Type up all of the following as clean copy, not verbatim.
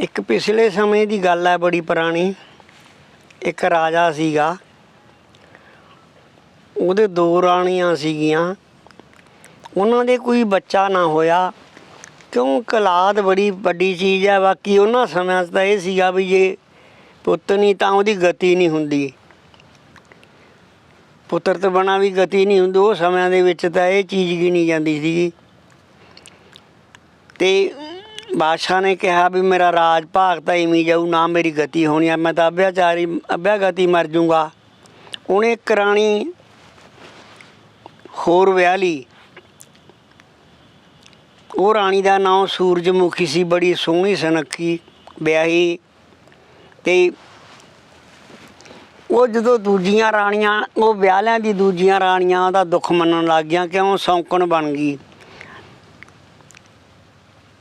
एक पिछले समय की गल है बड़ी पुरानी। एक राजा सीगा, ਉਹਦੇ दो राणियां सीगियां। उन्हां दे कोई बच्चा ना होया, क्यों कलाद बड़ी वड्डी चीज़ है। बाकी उन्हां समय तो यह सीगा भी जे पुत्त नहीं तो उसकी गति नहीं हुंदी, पुत्र तो बना भी गति नहीं हुंदी। उस समय दे विच तां यह चीज़ गिनी जाती सीगी। ते बादशाह ने कहा भी मेरा राज भाग तो इवें जाऊ, ना मेरी गति होनी है, मैं तो अभ्यागति मर जूँगा। उन्हें एक राणी होर विआह ली। वो राणी का नाम सूरजमुखी सी, बड़ी सोहनी सुनक्खी ब्याही। ते वो जो दूजियां राणियां, वो ब्याह्लियां दी दूजियां राणियां दा दुख मनन लग गईयां, क्यों सौंकण बन गई।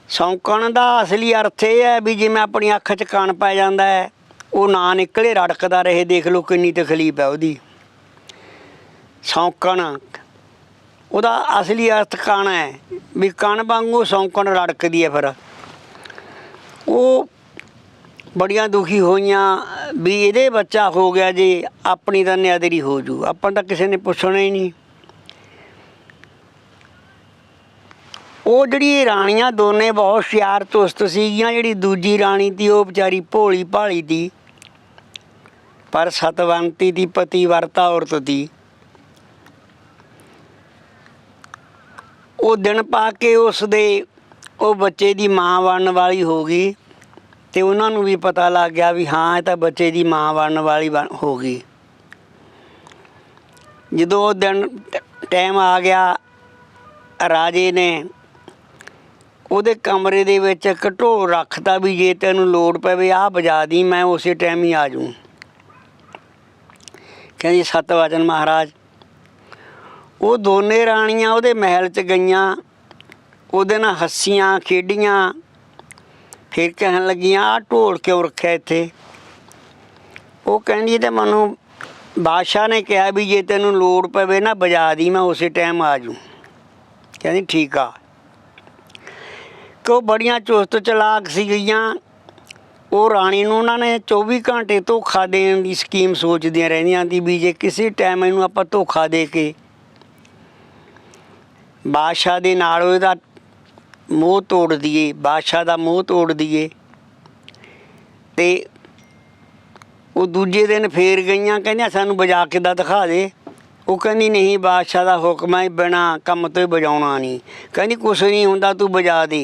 सौंकण का असली अर्थ यह है भी जिवें अपनी अख च कण पै जाता है, वो ना निकले रड़कदा रहे। देख लो किन्नी तकलीफ है उसदी। सौंकण ਉਹਦਾ असली अर्थ कण है, भी कण वांगू सौंकण रड़कदी है। फिर वो बड़ियां दुखी होईयां भी ਇਹਦੇ बच्चा हो गया जी, अपनी तो नियादरी हो जू, अपन तो किसी ने पुछना ही नहीं। वो जी राणियां दोने बहुत हुशियार चुस्त सीगियां। जी दूजी राणी थी वो बेचारी भोली भाली थी, पर सतवंती थी, पतिवर्ता औरत थी। वो दिन पा के उसदे वो बच्चे की माँ बनने वाली हो गई। तो उन्होंने भी पता लग गया भी हाँ ये तो बच्चे की माँ बनने वाली हो गई। जो वो दिन टाइम आ गया, राजे ने ਉਹਦੇ कमरे ਦੇ ਵਿੱਚ ਇੱਕ ਢੋਲ ਰੱਖਤਾ ਵੀ ਜੇ ਤੈਨੂੰ ਲੋੜ ਪਵੇ ਆ ਵਜਾ ਦੀ, मैं उस टाइम ही आ जाऊँ। ਕਹਿੰਦੀ सत वचन महाराज। वो दोने राणियां ਉਹਦੇ महल च गईयां, ਉਹਦੇ ਨਾਲ हस्सियां खेडियां, फिर कहन लगियां आ ढोल क्यों रखिया इत्थे। वो कहंदी ते मैनूं बादशाह ने कहा भी जे तैनूं लोड़ पवे ना बजा दी, मैं उस टाइम आ जाऊँ। कहंदी ठीक आ। कि वो बड़ियां चुस्त चलाक सीगियां। वो राणी नूं उन्होंने 24 घंटे धोखा देने की स्कीम सोचदियां रहिंदियां सी भी जे किसी टाइम इनूं आपां धोखा दे के बादशाह दे नाल ਉਹਦਾ मोह तोड़ दईए, बादशाह का मोह तोड़ दईए। तो वो दूजे दिन फिर गईयां, कहंदियां सानूं बजा के दिखा दे। वो कहंदी नहीं बादशाह का हुक्म है, बिना काम तो बजाउणा नहीं। कहंदी कुछ नहीं हुंदा, तू बजा दे।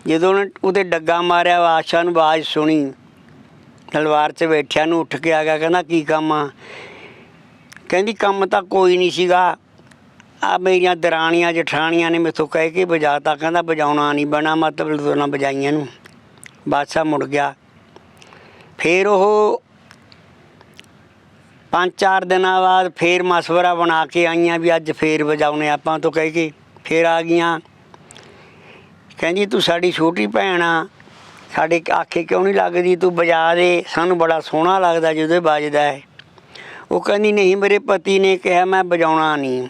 जदों उन्हें उते डग्गा मारिया, बादशाह नूं आवाज़ सुनी, तलवार च बैठिया नूं उठ के आ गया। कहंदा की काम आ। कहंदी काम तो कोई नहीं सीगा, आ मेरियां दराणियां जठाणियां ने मैथों कह के बजाता। कहंदा बजाउणा नहीं, बना मतलब तो ना बजाइयां नूं। बादशाह मुड़ गया। फिर वो 5-4 दिनों बाद फिर मशवरा बना के आईयां भी अज फिर बजाउने आपां तो कह के फिर आ गईयां। कहंदी तू साडी छोटी भैन आ, साडे आखे क्यों नहीं लगदी, तू बजा दे, सानूं बड़ा सोहना लगदा जदों बजदा है। वो कहंदी नहीं मेरे पति ने कहा मैं बजाउणा नहीं।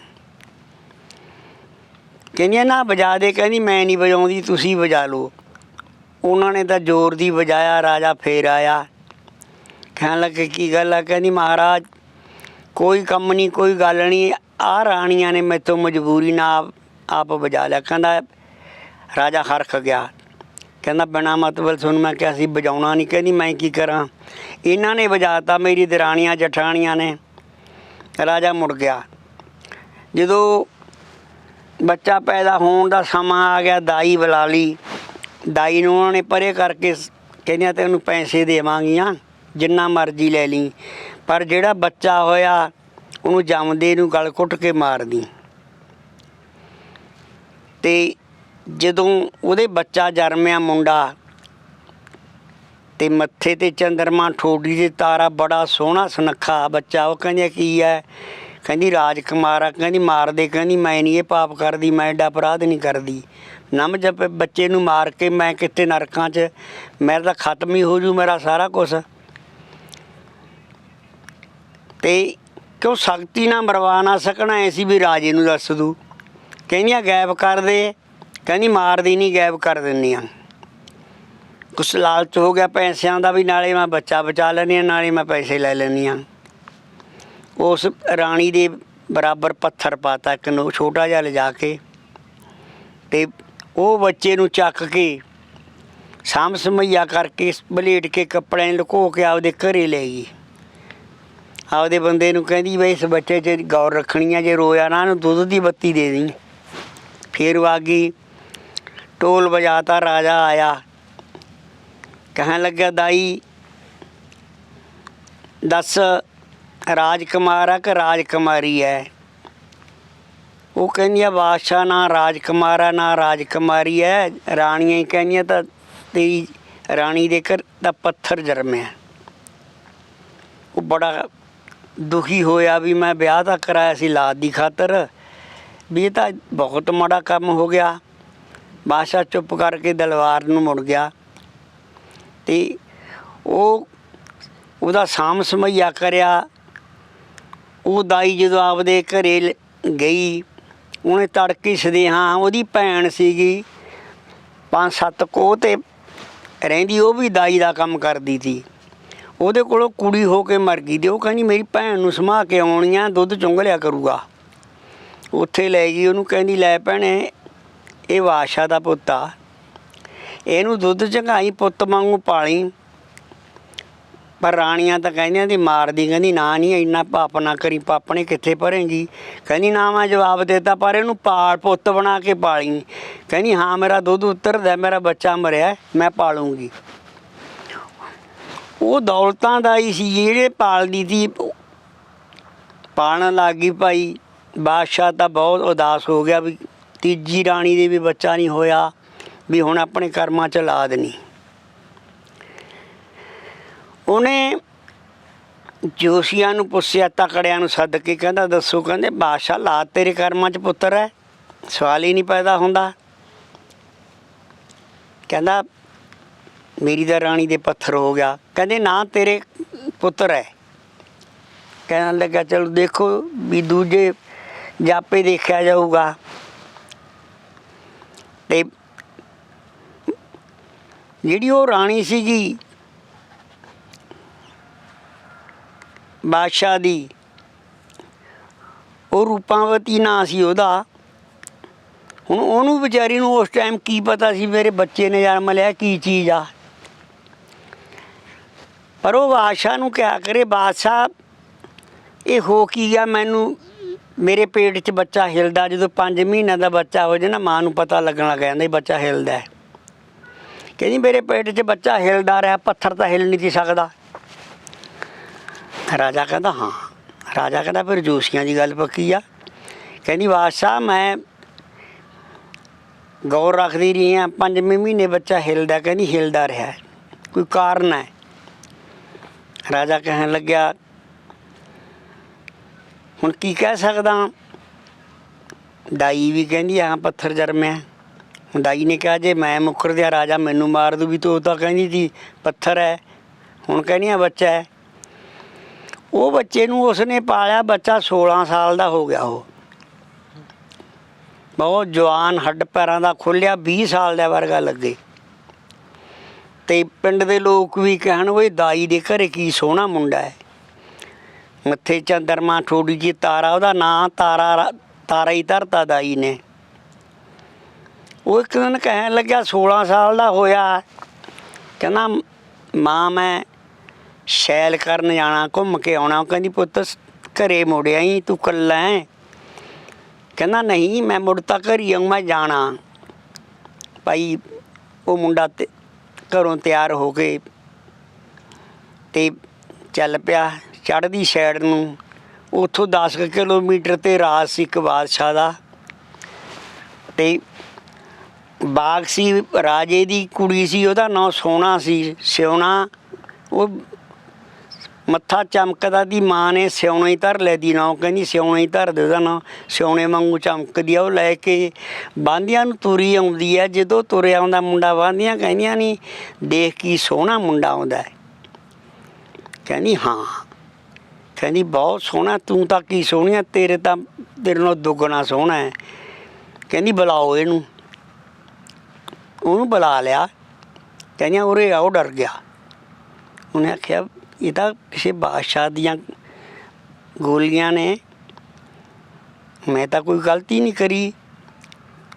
कहंदियां ना बजा दे। कहंदी मैं नहीं बजाउंदी, तुसीं बजा लो। उन्होंने तो जोर दी बजाया। राजा फिर आया, कहन लगे की गल है। कहंदी महाराज कोई कम नहीं, कोई गल नहीं, आ राणियां ने मेरे तो मजबूरी ना आप बजा लिया। कहंदा राजा हरख गया। कहंदा बिना मतलब सुन मैं क्या सी बजाउणा नहीं। कहंदी मैं की करा, इन्हां ने बजाता, मेरी दराणियां जठाणियां ने। राजा मुड़ गया। जो बच्चा पैदा होने का समा आ गया, दाई बुला ली। दाई नूं उन्होंने परे करके कहंदियां तैनूं पैसे देवांगियां, जिन्ना मर्जी ले ली, पर जिहड़ा बच्चा होया उन्होंने जमदे नूं गल घुट के मार दी। ते जदों उहदे बच्चा जन्मिया मुंडा, ते मत्थे ते चंद्रमा, ठोडी ते तारा, बड़ा सोहना सुनक्खा बच्चा। वो कहंदियां की है। कहंदी राजकुमार आ। कहंदी मार दे। कहंदी मैं नहीं ये पाप करदी, मैं एडा अपराध नहीं करदी ना। जब बच्चे नूं मार के मैं किते नरकां च, मेरा तो खत्म ही हो जू मेरा सारा कुछ। ते क्यों सख्ती ना मरवा ना सकना, ऐसी भी राजे नूं दस दूँ। कहंदियां गैब कर दे। कहंदी मार दी नहीं, गैब कर दिंदियां। ਕੁਛ ਲਾਲਚ ਹੋ ਗਿਆ ਪੈਸਿਆਂ ਦਾ ਵੀ, ਨਾਲੇ ਮੈਂ ਬੱਚਾ ਬਚਾ ਲੈਂਦੀ ਹਾਂ ਨਾਲੇ ਮੈਂ ਪੈਸੇ ਲੈ ਲੈਂਦੀ ਹਾਂ। ਉਸ ਰਾਣੀ ਦੇ ਬਰਾਬਰ ਪੱਥਰ ਪਾਤਾ ਇੱਕ ਨੂੰ ਛੋਟਾ ਜਿਹਾ ਲਿਜਾ ਕੇ, ਅਤੇ ਉਹ ਬੱਚੇ ਨੂੰ ਚੱਕ ਕੇ ਸਾਂਭ ਸਮਈਆ ਕਰਕੇ ਬਲੇਟ ਕੇ ਕੱਪੜਿਆਂ 'ਚ ਲੁਕੋ ਕੇ ਆਪਦੇ ਘਰੇ ਲੈ ਗਈ। ਆਪਦੇ ਬੰਦੇ ਨੂੰ ਕਹਿੰਦੀ ਬਈ ਇਸ ਬੱਚੇ 'ਚ ਗੌਰ ਰੱਖਣੀ ਆ, ਜੇ ਰੋਇਆ ਨਾ ਇਹਨੂੰ ਦੁੱਧ ਦੀ ਬੱਤੀ ਦੇ ਦੇਈ। ਫਿਰ ਆ ਗਈ, ਢੋਲ ਵਜਾਤਾ, ਰਾਜਾ ਆਇਆ, ਕਹਿਣ ਲੱਗਿਆ ਦਾਈ ਦੱਸ ਰਾਜਕੁਮਾਰ ਆ ਕਿ ਰਾਜਕੁਮਾਰੀ ਹੈ? ਉਹ ਕਹਿੰਦੀ ਆ ਬਾਦਸ਼ਾਹ ਨਾ ਰਾਜਕੁਮਾਰ ਆ ਨਾ ਰਾਜਕੁਮਾਰੀ ਹੈ, ਰਾਣੀਆਂ ਹੀ ਕਹਿੰਦੀਆਂ ਤਾਂ ਤੇਰੀ ਰਾਣੀ ਦੇ ਘਰ ਦਾ ਪੱਥਰ ਜਰਮਿਆ। ਉਹ ਬੜਾ ਦੁਖੀ ਹੋਇਆ ਵੀ ਮੈਂ ਵਿਆਹ ਤਾਂ ਕਰਾਇਆ ਸੀ ਲਾਦ ਦੀ ਖਾਤਰ, ਵੀ ਇਹ ਤਾਂ ਬਹੁਤ ਮਾੜਾ ਕੰਮ ਹੋ ਗਿਆ। ਬਾਦਸ਼ਾਹ ਚੁੱਪ ਕਰਕੇ ਦਲਵਾਰ ਨੂੰ ਮੁੜ ਗਿਆ ਅਤੇ ਉਹਦਾ ਸਾਂਭ ਸਮਈਆ ਕਰਿਆ। ਉਹ ਦਾਈ ਜਦੋਂ ਆਪਦੇ ਘਰੇ ਗਈ, ਉਹਨੇ ਤੜਕੇ ਸਦੇਹਾਂ, ਉਹਦੀ ਭੈਣ ਸੀਗੀ 5-7 ਕੋਹ 'ਤੇ ਰਹਿੰਦੀ, ਉਹ ਵੀ ਦਾਈ ਦਾ ਕੰਮ ਕਰਦੀ ਸੀ। ਉਹਦੇ ਕੋਲੋਂ ਕੁੜੀ ਹੋ ਕੇ ਮਰ ਗਈ, ਅਤੇ ਉਹ ਕਹਿੰਦੀ ਮੇਰੀ ਭੈਣ ਨੂੰ ਸਮਾ ਕੇ ਆਉਣੀ ਆ, ਦੁੱਧ ਚੁੰਘ ਲਿਆ ਕਰੂਗਾ। ਉੱਥੇ ਲੈ ਗਈ ਉਹਨੂੰ, ਕਹਿੰਦੀ ਲੈ ਭੈਣੇ ਇਹ ਬਾਦਸ਼ਾਹ ਦਾ ਪੁੱਤ ਆ, ਇਹਨੂੰ ਦੁੱਧ ਚੰਗਾਈ ਪੁੱਤ ਵਾਂਗੂ ਪਾਲੀ। ਪਰ ਰਾਣੀਆਂ ਤਾਂ ਕਹਿੰਦੀਆਂ ਦੀ ਮਾਰਦੀ, ਕਹਿੰਦੀ ਨਾ ਨਹੀਂ ਇੰਨਾ ਪਾਪ ਨਾ ਕਰੀ, ਪਾਪ ਨੇ ਕਿੱਥੇ ਭਰੇਂਗੀ। ਕਹਿੰਦੀ ਨਾ ਮੈਂ ਜਵਾਬ ਦਿੱਤਾ, ਪਰ ਇਹਨੂੰ ਪਾਲ ਪੁੱਤ ਬਣਾ ਕੇ ਪਾਲੀ। ਕਹਿੰਦੀ ਹਾਂ ਮੇਰਾ ਦੁੱਧ ਉਤਰਦਾ, ਮੇਰਾ ਬੱਚਾ ਮਰਿਆ, ਮੈਂ ਪਾਲੂੰਗੀ। ਉਹ ਦੌਲਤਾਂ ਦਾ ਹੀ ਸੀ ਜਿਹੜੇ ਪਾਲਦੀ ਸੀ, ਪਾਲਣ ਲੱਗ ਗਈ। ਭਾਈ ਬਾਦਸ਼ਾਹ ਤਾਂ ਬਹੁਤ ਉਦਾਸ ਹੋ ਗਿਆ ਵੀ ਤੀਜੀ ਰਾਣੀ ਦੇ ਵੀ ਬੱਚਾ ਨਹੀਂ ਹੋਇਆ, ਵੀ ਹੁਣ ਆਪਣੇ ਕਰਮਾਂ 'ਚ ਔਲਾਦ ਨਹੀਂ। ਉਹਨੇ ਜੋਸ਼ੀਆਂ ਨੂੰ ਪੁੱਛਿਆ, ਤਕੜਿਆਂ ਨੂੰ ਸੱਦ ਕੇ, ਕਹਿੰਦਾ ਦੱਸੋ? ਕਹਿੰਦੇ ਬਾਦਸ਼ਾਹ ਲਾਦ ਤੇਰੇ ਕਰਮਾਂ 'ਚ ਪੁੱਤਰ ਹੈ, ਸਵਾਲ ਹੀ ਨਹੀਂ ਪੈਦਾ ਹੁੰਦਾ। ਕਹਿੰਦਾ ਮੇਰੀ ਤਾਂ ਰਾਣੀ ਦੇ ਪੱਥਰ ਹੋ ਗਿਆ। ਕਹਿੰਦੇ ਨਾ ਤੇਰੇ ਪੁੱਤਰ ਹੈ। ਕਹਿਣ ਲੱਗਾ ਚਲੋ ਦੇਖੋ ਵੀ ਦੂਜੇ ਜਾਪੇ ਦੇਖਿਆ ਜਾਊਗਾ। ਅਤੇ ਜਿਹੜੀ ਉਹ ਰਾਣੀ ਸੀਗੀ ਬਾਦਸ਼ਾਹ ਦੀ, ਉਹ ਰੂਪਾਵਤੀ ਨਾਂ ਸੀ ਉਹਦਾ। ਹੁਣ ਉਹਨੂੰ ਵਿਚਾਰੀ ਨੂੰ ਉਸ ਟਾਈਮ ਕੀ ਪਤਾ ਸੀ ਮੇਰੇ ਬੱਚੇ ਨੇ ਜਨਮ ਲਿਆ ਕੀ ਚੀਜ਼ ਆ। ਪਰ ਉਹ ਬਾਦਸ਼ਾਹ ਨੂੰ ਕਿਹਾ ਕਰੇ, ਬਾਦਸ਼ਾਹ ਇਹ ਹੋ ਕੀ ਗਿਆ, ਮੈਨੂੰ ਮੇਰੇ ਪੇਟ 'ਚ ਬੱਚਾ ਹਿਲਦਾ, ਜਦੋਂ 5 ਮਹੀਨਿਆਂ ਦਾ ਬੱਚਾ ਹੋ ਜਾਏ ਨਾ ਮਾਂ ਨੂੰ ਪਤਾ ਲੱਗਣ ਲੱਗ ਜਾਂਦਾ ਬੱਚਾ ਹਿਲਦਾ। ਕਹਿੰਦੀ ਮੇਰੇ ਪੇਟ 'ਚ ਬੱਚਾ ਹਿਲਦਾ ਰਿਹਾ, ਪੱਥਰ ਤਾਂ ਹਿਲ ਨਹੀਂ ਸੀ ਸਕਦਾ। ਰਾਜਾ ਕਹਿੰਦਾ ਹਾਂ। ਰਾਜਾ ਕਹਿੰਦਾ ਫਿਰ ਜੋਸ਼ੀਆਂ ਦੀ ਗੱਲ ਪੱਕੀ ਆ। ਕਹਿੰਦੀ ਬਾਦਸ਼ਾਹ ਮੈਂ ਗੌਰ ਰੱਖਦੀ ਰਹੀ ਹਾਂ, 5ਵੇਂ ਮਹੀਨੇ ਬੱਚਾ ਹਿਲਦਾ। ਕਹਿੰਦੀ ਹਿਲਦਾ ਰਿਹਾ, ਕੋਈ ਕਾਰਨ ਹੈ। ਰਾਜਾ ਕਹਿਣ ਲੱਗਿਆ ਹੁਣ ਕੀ ਕਹਿ ਸਕਦਾ। ਦਾਈ ਵੀ ਕਹਿੰਦੀ ਹਾਂ ਪੱਥਰ ਜਰਮਿਆ। ਦਾਈ ਨੇ ਕਿਹਾ ਜੇ ਮੈਂ ਮੁੱਕਰ ਦਿਆ ਰਾਜਾ ਮੈਨੂੰ ਮਾਰ ਦੂ, ਵੀ ਤੂੰ ਤਾਂ ਕਹਿੰਦੀ ਸੀ ਪੱਥਰ ਹੈ, ਹੁਣ ਕਹਿੰਦੀ ਆ ਬੱਚਾ ਹੈ। ਉਹ ਬੱਚੇ ਨੂੰ ਉਸਨੇ ਪਾਲਿਆ, ਬੱਚਾ 16 ਸਾਲ ਦਾ ਹੋ ਗਿਆ। ਉਹ ਬਹੁਤ ਜਵਾਨ, ਹੱਡ ਪੈਰਾਂ ਦਾ ਖੁੱਲ੍ਹਿਆ, 20 ਸਾਲ ਦਾ ਵਰਗਾ ਲੱਗੇ। ਅਤੇ ਪਿੰਡ ਦੇ ਲੋਕ ਵੀ ਕਹਿਣ ਉਹ ਦਾਈ ਦੇ ਘਰੇ ਕੀ ਸੋਹਣਾ ਮੁੰਡਾ ਹੈ, ਮੱਥੇ ਚੰਦਰਮਾ, ਥੋੜ੍ਹੀ ਜਿਹੀ ਤਾਰਾ, ਉਹਦਾ ਨਾਂ ਤਾਰਾ ਹੀ ਧਰਤਾ ਦਾਈ ਨੇ। ਉਹ ਇੱਕ ਦਿਨ ਕਹਿਣ ਲੱਗਿਆ 16 ਸਾਲ ਦਾ ਹੋਇਆ, ਕਹਿੰਦਾ ਮਾਂ ਮੈਂ ਸੈਲ ਕਰਨ ਜਾਣਾ, ਘੁੰਮ ਕੇ ਆਉਣਾ। ਕਹਿੰਦੀ ਪੁੱਤ ਘਰੇ ਮੁੜਿਆ ਹੀ, ਤੂੰ ਇਕੱਲਾ ਹੈ? ਕਹਿੰਦਾ ਨਹੀਂ ਮੈਂ ਮੁੜ ਤਾਂ ਘਰ ਹੀ ਆਊਂ, ਮੈਂ ਜਾਣਾ। ਭਾਈ ਉਹ ਮੁੰਡਾ ਘਰੋਂ ਤਿਆਰ ਹੋ ਕੇ ਅਤੇ ਚੱਲ ਪਿਆ ਚੜ੍ਹਦੀ ਸਾਈਡ ਨੂੰ। ਉੱਥੋਂ 10 ਕਿਲੋਮੀਟਰ 'ਤੇ ਰਾਜ ਸੀ ਇੱਕ ਬਾਦਸ਼ਾਹ ਦਾ, ਅਤੇ ਬਾਗ ਸੀ, ਰਾਜੇ ਦੀ ਕੁੜੀ ਸੀ, ਉਹਦਾ ਨਾਂ ਸੋਹਣਾ ਸੀ, ਸਿਉਣਾ। ਉਹ ਮੱਥਾ ਚਮਕਦਾ ਦੀ ਮਾਂ ਨੇ ਸਿਉਣਾ ਹੀ ਧਰ ਲੈ ਦੀ ਨਾਂ, ਕਹਿੰਦੀ ਸਿਉਣਾ ਹੀ ਧਰ ਦੇ ਉਹਦਾ ਨਾਂ, ਸਿਉਣੇ ਵਾਂਗੂ ਚਮਕਦੀ ਆ। ਉਹ ਲੈ ਕੇ ਬਾਂਦੀਆਂ ਨੂੰ ਤੁਰੀ ਆਉਂਦੀ ਹੈ। ਜਦੋਂ ਤੁਰਿਆ ਆਉਂਦਾ ਮੁੰਡਾ, ਬਾਂਦੀਆਂ ਕਹਿੰਦੀਆਂ ਨਹੀਂ ਦੇਖ ਕੀ ਸੋਹਣਾ ਮੁੰਡਾ ਆਉਂਦਾ ਹੈ। ਕਹਿੰਦੀ ਹਾਂ। ਕਹਿੰਦੀ ਬਹੁਤ ਸੋਹਣਾ, ਤੂੰ ਤਾਂ ਕੀ ਸੋਹਣੀ ਆ, ਤੇਰੇ ਨਾਲੋਂ ਦੁੱਗਣਾ ਸੋਹਣਾ ਹੈ। ਕਹਿੰਦੀ ਬੁਲਾਓ ਇਹਨੂੰ। ਉਹਨੂੰ ਬੁਲਾ ਲਿਆ। ਕਹਿੰਦੀਆਂ ਉਰੇ ਆਓ, ਡਰ ਗਿਆ। ਉਹਨੇ ਆਖਿਆ ਇਹ ਤਾਂ ਕਿਸੇ ਬਾਦਸ਼ਾਹ ਦੀਆਂ ਗੋਲੀਆਂ ਨੇ, ਮੈਂ ਤਾਂ ਕੋਈ ਗਲਤੀ ਨਹੀਂ ਕਰੀ।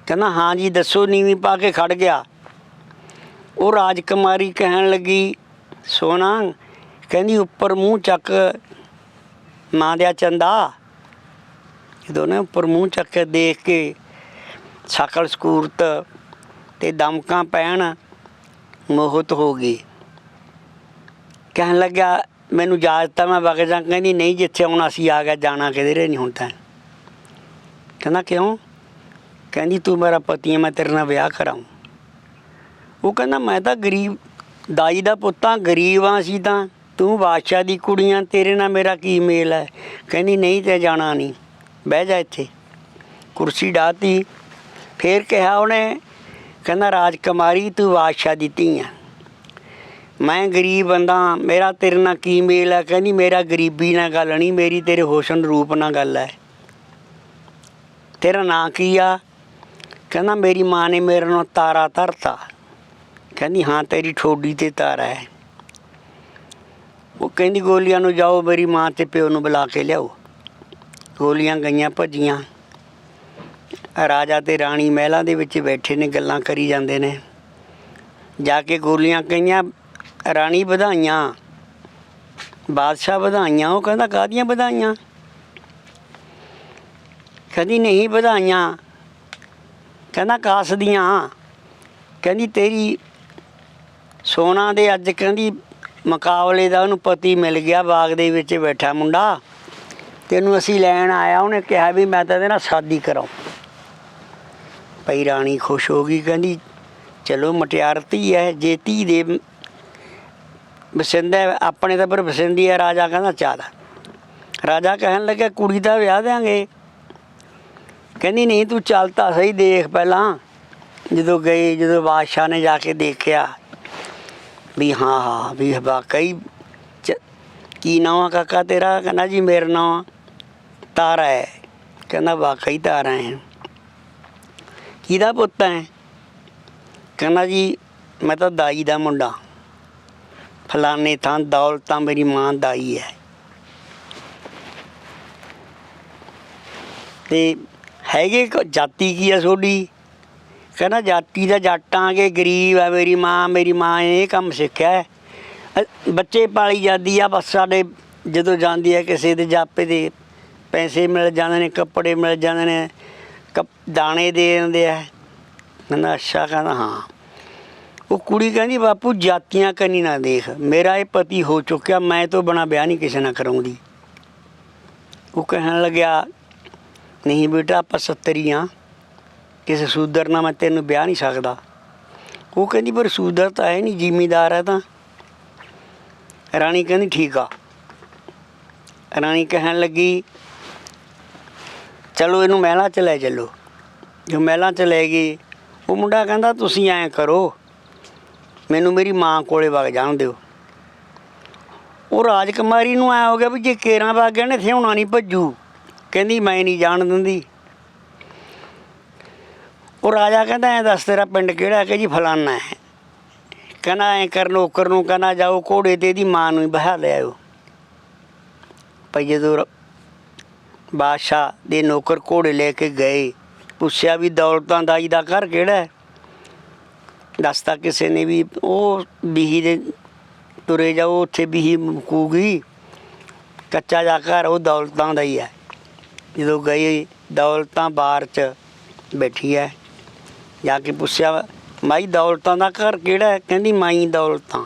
ਕਹਿੰਦਾ ਹਾਂ ਜੀ ਦੱਸੋ। ਨੀਵੀਂ ਪਾ ਕੇ ਖੜ ਗਿਆ। ਉਹ ਰਾਜਕੁਮਾਰੀ ਕਹਿਣ ਲੱਗੀ ਸੋਨਾ, ਕਹਿੰਦੀ ਉੱਪਰ ਮੂੰਹ ਚੱਕ ਮਾਂ ਦਿਆ ਚੰਦਾ। ਜਦੋਂ ਨੇ ਉੱਪਰ ਮੂੰਹ ਚੱਕ ਕੇ ਦੇਖ ਕੇ ਸ਼ਕਲ ਸਕੂਰਤ ਤੇ ਦਮਕਾਂ ਪੈਣ, ਮੋਹਿਤ ਹੋ ਗਈ। ਕਹਿਣ ਲੱਗਿਆ ਮੈਨੂੰ ਇਜਾਜ਼ਤ ਆ ਮੈਂ ਵਗ ਜਾ। ਕਹਿੰਦੀ ਨਹੀਂ, ਜਿੱਥੇ ਹੁਣ ਅਸੀਂ ਆ ਗਿਆ ਜਾਣਾ ਕਿਧਰੇ ਨਹੀਂ ਹੁਣ ਤਾਂ। ਕਹਿੰਦਾ ਕਿਉਂ? ਕਹਿੰਦੀ ਤੂੰ ਮੇਰਾ ਪਤੀ ਹੈ, ਮੈਂ ਤੇਰੇ ਨਾਲ ਵਿਆਹ ਕਰਾਊਂ। ਉਹ ਕਹਿੰਦਾ ਮੈਂ ਤਾਂ ਗਰੀਬ ਦਾਈ ਦਾ ਪੁੱਤਾਂ, ਗਰੀਬ ਹਾਂ ਅਸੀਂ ਤਾਂ, ਤੂੰ ਬਾਦਸ਼ਾਹ ਦੀ ਕੁੜੀਆਂ, ਤੇਰੇ ਨਾਲ ਮੇਰਾ ਕੀ ਮੇਲ ਹੈ। ਕਹਿੰਦੀ ਨਹੀਂ ਤੇ ਜਾਣਾ ਨਹੀਂ, ਬਹਿ ਜਾ ਇੱਥੇ। ਕੁਰਸੀ ਡਾਹਤੀ। ਫੇਰ ਕਿਹਾ ਉਹਨੇ, ਕਹਿੰਦਾ ਰਾਜਕੁਮਾਰੀ ਤੂੰ ਬਾਦਸ਼ਾਹ ਦੀ ਧੀ ਆ, ਮੈਂ ਗਰੀਬ ਬੰਦਾ, ਮੇਰਾ ਤੇਰੇ ਨਾਲ ਕੀ ਮੇਲ ਹੈ। ਕਹਿੰਦੀ ਮੇਰਾ ਗਰੀਬੀ ਨਾਲ ਗੱਲ ਨਹੀਂ, ਮੇਰੀ ਤੇਰੇ ਹੁਸਨ ਰੂਪ ਨਾਲ ਗੱਲ ਹੈ। ਤੇਰਾ ਨਾਂ ਕੀ ਆ? ਕਹਿੰਦਾ ਮੇਰੀ ਮਾਂ ਨੇ ਮੇਰੇ ਨਾਲ ਤਾਰਾ ਧਰਤਾ। ਕਹਿੰਦੀ ਹਾਂ ਤੇਰੀ ਠੋਡੀ 'ਤੇ ਤਾਰਾ ਹੈ। ਉਹ ਕਹਿੰਦੀ ਗੋਲੀਆਂ ਨੂੰ ਜਾਓ, ਮੇਰੀ ਮਾਂ ਅਤੇ ਪਿਓ ਨੂੰ ਬੁਲਾ ਕੇ ਲਿਆਓ। ਗੋਲੀਆਂ ਗਈਆਂ ਭੱਜੀਆਂ। ਰਾਜਾ ਅਤੇ ਰਾਣੀ ਮਹਿਲਾਂ ਦੇ ਵਿੱਚ ਬੈਠੇ ਨੇ, ਗੱਲਾਂ ਕਰੀ ਜਾਂਦੇ ਨੇ। ਜਾ ਕੇ ਗੋਲੀਆਂ ਕਹੀਆਂ ਰਾਣੀ ਵਧਾਈਆਂ, ਬਾਦਸ਼ਾਹ ਵਧਾਈਆਂ। ਉਹ ਕਹਿੰਦਾ ਕਾਹਦੀਆਂ ਵਧਾਈਆਂ? ਕਹਿੰਦੀ ਨਹੀਂ ਵਧਾਈਆਂ। ਕਹਿੰਦਾ ਕਾਸ ਦੀਆਂ? ਕਹਿੰਦੀ ਤੇਰੀ ਸੋਨਾ ਦੇ ਅੱਜ ਕਹਿੰਦੀ ਮੁਕਾਬਲੇ ਦਾ ਉਹਨੂੰ ਪਤੀ ਮਿਲ ਗਿਆ, ਬਾਗ ਦੇ ਵਿੱਚ ਬੈਠਾ ਮੁੰਡਾ, ਤੈਨੂੰ ਅਸੀਂ ਲੈਣ ਆਇਆ। ਉਹਨੇ ਕਿਹਾ ਵੀ ਮੈਂ ਤਾਂ ਇਹਦੇ ਨਾਲ ਸ਼ਾਦੀ ਕਰਾਉਂ। ਭਾਈ ਰਾਣੀ ਖੁਸ਼ ਹੋ ਗਈ, ਕਹਿੰਦੀ ਚਲੋ ਮੁਟਿਆਰ ਧੀ ਹੈ, ਜੇ ਧੀ ਦੇ ਬਸਿੰਦਾ ਆਪਣੇ ਤਾਂ ਪਰ ਬਸਿੰਦੀ ਹੈ। ਰਾਜਾ ਕਹਿੰਦਾ ਚੱਲ। ਰਾਜਾ ਕਹਿਣ ਲੱਗਿਆ ਕੁੜੀ ਦਾ ਵਿਆਹ ਦਿਆਂਗੇ। ਕਹਿੰਦੀ ਨਹੀਂ ਤੂੰ ਚੱਲ ਤਾਂ ਸਹੀ, ਦੇਖ ਪਹਿਲਾਂ। ਜਦੋਂ ਗਏ, ਜਦੋਂ ਬਾਦਸ਼ਾਹ ਨੇ ਜਾ ਕੇ ਦੇਖਿਆ ਵੀ ਹਾਂ ਵੀ ਵਾਕਈ ਕੀ ਨਾਂ ਆ ਕਾਕਾ ਤੇਰਾ? ਕਹਿੰਦਾ ਜੀ ਮੇਰਾ ਨਾਂ ਤਾਰਾ ਹੈ। ਕਹਿੰਦਾ ਵਾਕਈ ਤਾਰਾ ਹੈ। ਕਿਹਦਾ ਪੁੱਤ ਹੈ? ਕਹਿੰਦਾ ਜੀ ਮੈਂ ਤਾਂ ਦਾਈ ਦਾ ਮੁੰਡਾ, ਫਲਾਣੇ ਥਾਂ ਦੌਲਤਾਂ ਮੇਰੀ ਮਾਂ ਦਾਈ ਹੈ। ਤੇ ਹੈਗੇ ਜਾਤੀ ਕੀ ਆ ਤੁਹਾਡੀ? ਕਹਿੰਦਾ ਜਾਤੀ ਦਾ ਜੱਟਾਂ ਕੇ ਗਰੀਬ ਆ ਮੇਰੀ ਮਾਂ ਨੇ ਇਹ ਕੰਮ ਸਿੱਖਿਆ ਹੈ, ਬੱਚੇ ਪਾਲੀ ਜਾਂਦੀ ਆ। ਬਸ ਸਾਡੇ ਜਦੋਂ ਜਾਂਦੀ ਹੈ ਕਿਸੇ ਦੇ ਜਾਪੇ ਦੇ ਪੈਸੇ ਮਿਲ ਜਾਂਦੇ ਨੇ, ਕੱਪੜੇ ਮਿਲ ਜਾਂਦੇ ਨੇ, ਦਾਣੇ ਦੇ ਦਿੰਦੇ ਆ। ਕਹਿੰਦਾ ਅੱਛਾ। ਕਹਿੰਦਾ ਹਾਂ। ਉਹ ਕੁੜੀ ਕਹਿੰਦੀ ਬਾਪੂ ਜਾਤੀਆਂ ਕੰਨੀ ਨਾ ਦੇਖ, ਮੇਰਾ ਇਹ ਪਤੀ ਹੋ ਚੁੱਕਿਆ, ਮੈਂ ਤੋਂ ਬਿਨਾਂ ਵਿਆਹ ਨਹੀਂ ਕਿਸੇ ਨਾਲ ਕਰਾਉਂਦੀ। ਉਹ ਕਹਿਣ ਲੱਗਿਆ ਨਹੀਂ ਬੇਟਾ ਆਪਾਂ ਸੱਤਰੀ ਹਾਂ, ਕਿਸੇ ਸੂਦਰ ਨਾਲ ਮੈਂ ਤੈਨੂੰ ਵਿਆਹ ਨਹੀਂ ਸਕਦਾ। ਉਹ ਕਹਿੰਦੀ ਪਰ ਸੂਦਰ ਤਾਂ ਹੈ ਨਹੀਂ, ਜ਼ਿਮੀਂਦਾਰ ਹੈ ਤਾਂ। ਰਾਣੀ ਕਹਿੰਦੀ ਠੀਕ ਆ। ਰਾਣੀ ਕਹਿਣ ਲੱਗੀ ਚਲੋ ਇਹਨੂੰ ਮਹਿਲਾਂ 'ਚ ਲੈ ਚੱਲੋ। ਜੋ ਮਹਿਲਾਂ 'ਚ ਲੈ ਗਈ, ਉਹ ਮੁੰਡਾ ਕਹਿੰਦਾ ਤੁਸੀਂ ਐਂ ਕਰੋ, ਮੈਨੂੰ ਮੇਰੀ ਮਾਂ ਕੋਲੇ ਵਗ ਜਾਣ ਦਿਓ। ਉਹ ਰਾਜਕੁਮਾਰੀ ਨੂੰ ਐਂ ਹੋ ਗਿਆ ਵੀ ਜੇ ਕੇਰਾਂ ਵਗ ਗਿਆ ਨੇ ਥਿਆਉਣਾ ਨਹੀਂ ਭੱਜੂ। ਕਹਿੰਦੀ ਮੈਂ ਨਹੀਂ ਜਾਣ ਦਿੰਦੀ। ਉਹ ਰਾਜਾ ਕਹਿੰਦਾ ਐਂ ਦੱਸ ਤੇਰਾ ਪਿੰਡ ਕਿਹੜਾ? ਕਿ ਜੀ ਫਲਾਨਾ ਹੈ। ਕਹਿੰਦਾ ਐਂ ਕਰ ਨੌਕਰ ਨੂੰ ਕਹਿੰਦਾ ਜਾਓ ਘੋੜੇ 'ਤੇ ਇਹਦੀ ਮਾਂ ਨੂੰ ਹੀ ਬਹਾ ਲਿਆਓ। ਭਾਈ ਜਦੋਂ ਬਾਦਸ਼ਾਹ ਦੇ ਨੌਕਰ ਘੋੜੇ ਲੈ ਕੇ ਗਏ, ਪੁੱਛਿਆ ਵੀ ਦੌਲਤਾਂ ਦਾਈ ਦਾ ਘਰ ਕਿਹੜਾ ਹੈ? ਦੱਸਤਾ ਕਿਸੇ ਨੇ ਵੀ ਉਹ ਬੀਹੀ ਦੇ ਤੁਰੇ ਜਾਓ, ਉੱਥੇ ਬੀਹੀ ਮੁੱਕੂਗੀ, ਕੱਚਾ ਜਾ ਘਰ ਉਹ ਦੌਲਤਾਂ ਦਾ ਹੀ ਹੈ। ਜਦੋਂ ਗਏ ਦੌਲਤਾਂ ਬਾਰ 'ਚ ਬੈਠੀ ਹੈ। ਜਾ ਕੇ ਪੁੱਛਿਆ ਮਾਈ ਦੌਲਤਾਂ ਦਾ ਘਰ ਕਿਹੜਾ ਹੈ? ਕਹਿੰਦੀ ਮਾਈ ਦੌਲਤਾਂ।